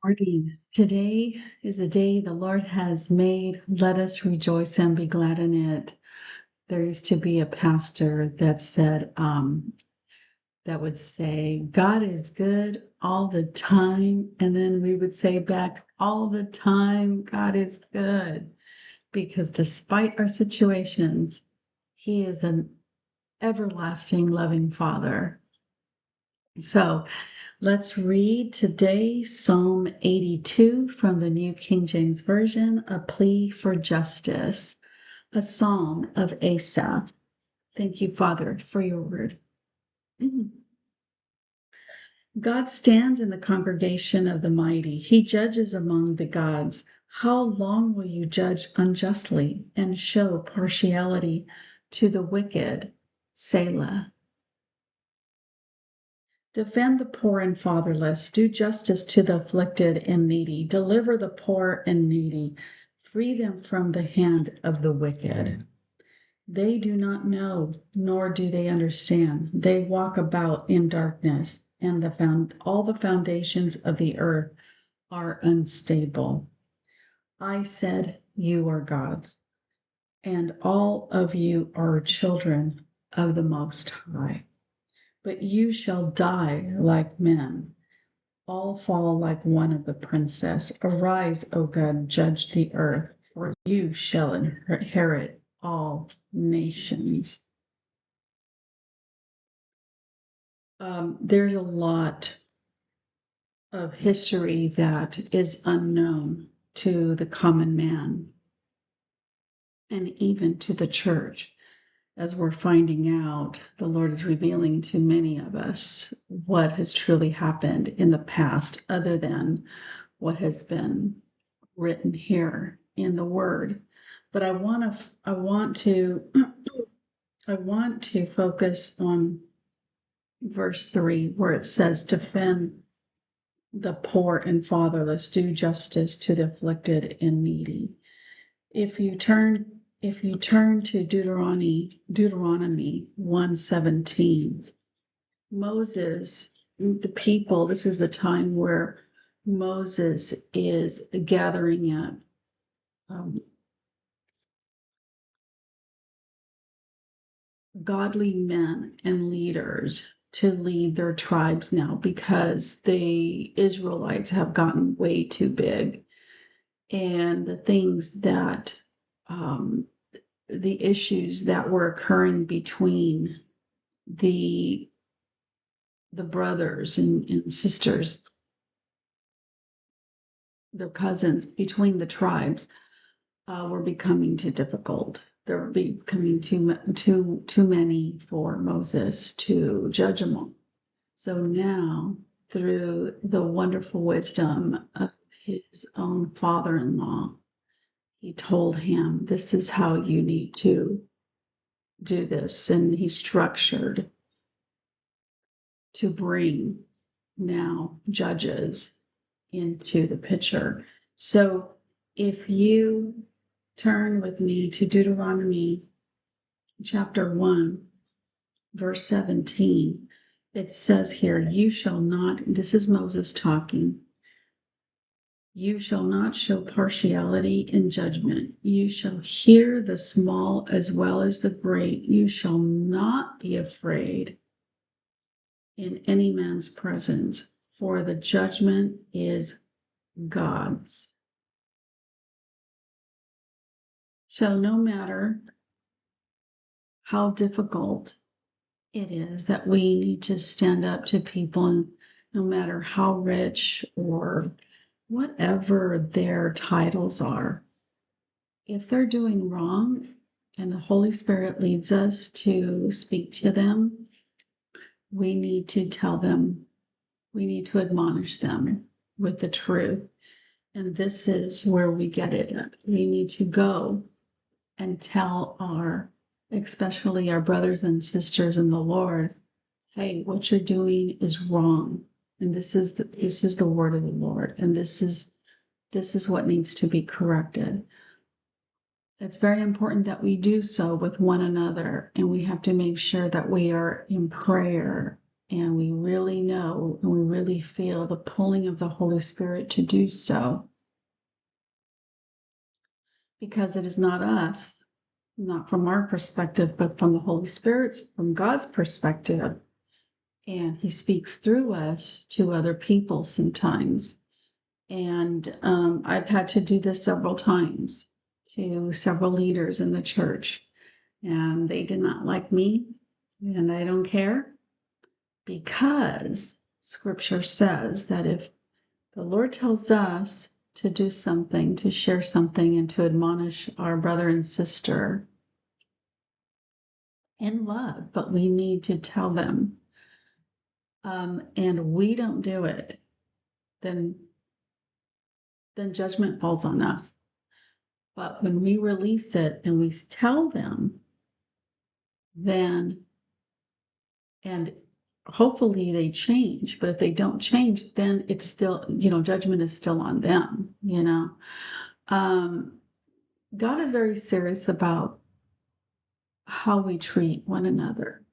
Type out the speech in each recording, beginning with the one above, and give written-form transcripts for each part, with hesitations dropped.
Morning. Today is the day the Lord has made. Let us rejoice and be glad in it. There used to be a pastor that said, that would say, God is good all the time. And then we would say back, all the time, God is good. Because despite our situations, He is an everlasting, loving Father. So let's read today Psalm 82 from the New King James Version, a plea for justice, a psalm of Asaph. Thank you, Father, for your word. God stands in the congregation of the mighty. He judges among the gods. How long will you judge unjustly and show partiality to the wicked? Selah. Defend the poor and fatherless. Do justice to the afflicted and needy. Deliver the poor and needy. Free them from the hand of the wicked. They do not know, nor do they understand. They walk about in darkness, and all the foundations of the earth are unstable. I said, you are gods, and all of you are children of the Most High. But you shall die like men, all fall like one of the princes. Arise, O God, judge the earth, for you shall inherit all nations. There's a lot of history that is unknown to the common man and even to the church. As we're finding out, the Lord is revealing to many of us what has truly happened in the past, other than what has been written here in the Word. But I want to focus on verse 3, where it says, "Defend the poor and fatherless, do justice to the afflicted and needy." If you turn to Deuteronomy 1:17, Moses, the people, this is the time where Moses is gathering up godly men and leaders to lead their tribes now, because the Israelites have gotten way too big, and the things that the issues that were occurring between the brothers and sisters, their cousins, between the tribes, were becoming too difficult. They were becoming too many for Moses to judge them all. So now, through the wonderful wisdom of his own father-in-law, he told him, this is how you need to do this. And he structured to bring now judges into the picture. So if you turn with me to Deuteronomy chapter 1, verse 17, it says here, you shall not, this is Moses talking, you shall not show partiality in judgment. You shall hear the small as well as the great. You shall not be afraid in any man's presence, for the judgment is God's. So no matter how difficult it is that we need to stand up to people, and no matter how rich or whatever their titles are, if they're doing wrong and the Holy Spirit leads us to speak to them, we need to tell them, we need to admonish them with the truth. And this is where we get it at. We need to go and tell especially our brothers and sisters in the Lord, hey, what you're doing is wrong. And this is the word of the Lord. And this is what needs to be corrected. It's very important that we do so with one another. And we have to make sure that we are in prayer and we really know and we really feel the pulling of the Holy Spirit to do so, because it is not us, not from our perspective, but from the Holy Spirit's, from God's perspective. And He speaks through us to other people sometimes. And I've had to do this several times to several leaders in the church, and they did not like me, and I don't care, because Scripture says that if the Lord tells us to do something, to share something, and to admonish our brother and sister in love, but we need to tell them, and we don't do it, then judgment falls on us. But when we release it and we tell them, then, and hopefully they change. But if they don't change, then it's still, judgment is still on them, God is very serious about how we treat one another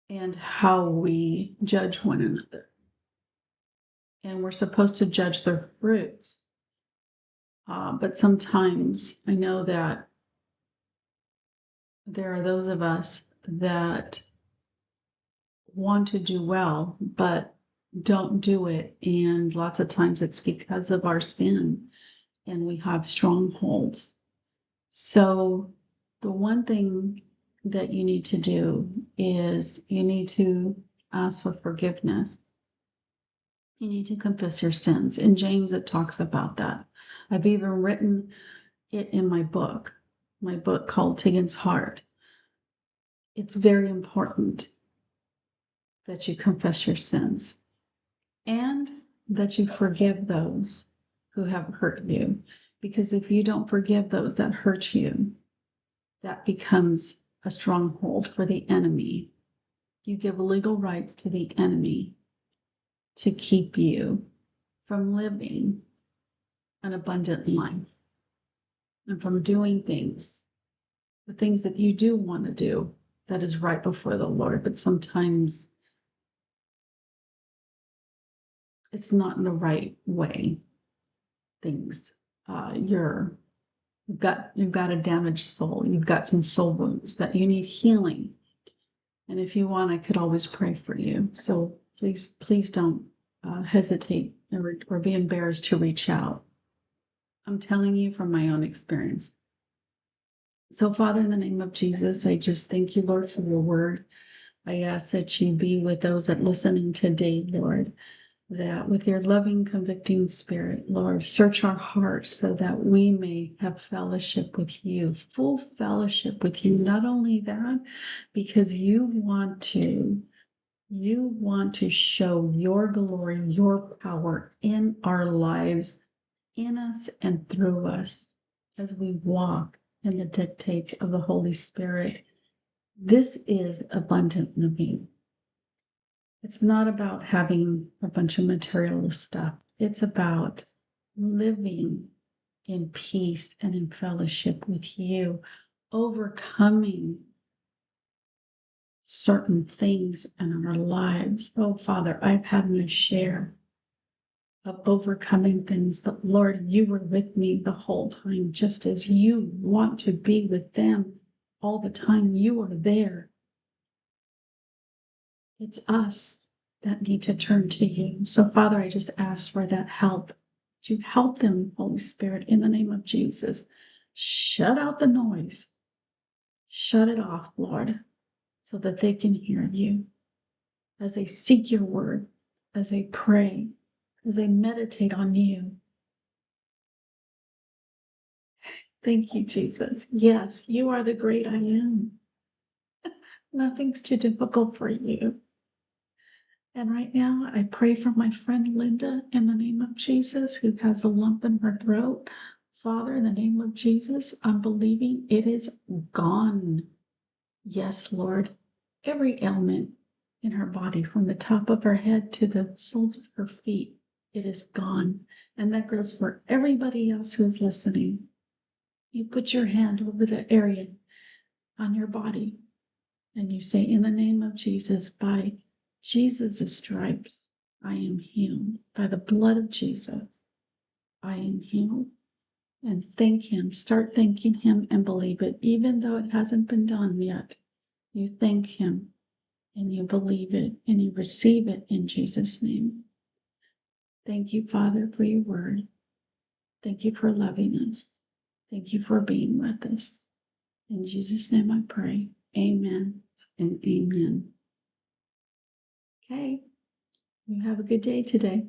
and how we judge one another. And we're supposed to judge their fruits. But sometimes I know that there are those of us that want to do well, but don't do it. And lots of times it's because of our sin and we have strongholds. So the one thing that you need to do is you need to ask for forgiveness. You need to confess your sins. In James, it talks about that. I've even written it in my book called Tegan's Heart. It's very important that you confess your sins and that you forgive those who have hurt you. Because if you don't forgive those that hurt you, that becomes a stronghold for the enemy. You give legal rights to the enemy to keep you from living an abundant life and from doing things, the things that you do want to do that is right before the Lord. But sometimes it's not in the right way. Things, you've got a damaged soul. You've got some soul wounds that you need healing. And if you want, I could always pray for you. So please don't hesitate or be embarrassed to reach out. I'm telling you from my own experience. So, Father, in the name of Jesus, I just thank you, Lord, for your word. I ask that you be with those that are listening today, Lord, that with your loving, convicting spirit, Lord, search our hearts so that we may have fellowship with you, full fellowship with you. Not only that, because you want to show your glory, your power in our lives, in us and through us as we walk in the dictates of the Holy Spirit. This is abundant living. It's not about having a bunch of material stuff. It's about living in peace and in fellowship with you, overcoming certain things in our lives. Oh, Father, I've had my share of overcoming things, but Lord, you were with me the whole time, just as you want to be with them all the time. You are there. It's us that need to turn to you. So, Father, I just ask for that help. Would you help them, Holy Spirit, in the name of Jesus? Shut out the noise. Shut it off, Lord, so that they can hear you as they seek your word, as they pray, as they meditate on you. Thank you, Jesus. Yes, you are the great I am. Nothing's too difficult for you. And right now, I pray for my friend Linda in the name of Jesus, who has a lump in her throat. Father, in the name of Jesus, I'm believing it is gone. Yes, Lord. Every ailment in her body, from the top of her head to the soles of her feet, it is gone. And that goes for everybody else who is listening. You put your hand over the area on your body And you say, in the name of Jesus, by Jesus' stripes, I am healed. By the blood of Jesus, I am healed. And thank him. Start thanking him and believe it. Even though it hasn't been done yet, you thank him and you believe it and you receive it in Jesus' name. Thank you, Father, for your word. Thank you for loving us. Thank you for being with us. In Jesus' name I pray. Amen and amen. Okay. You have a good day today.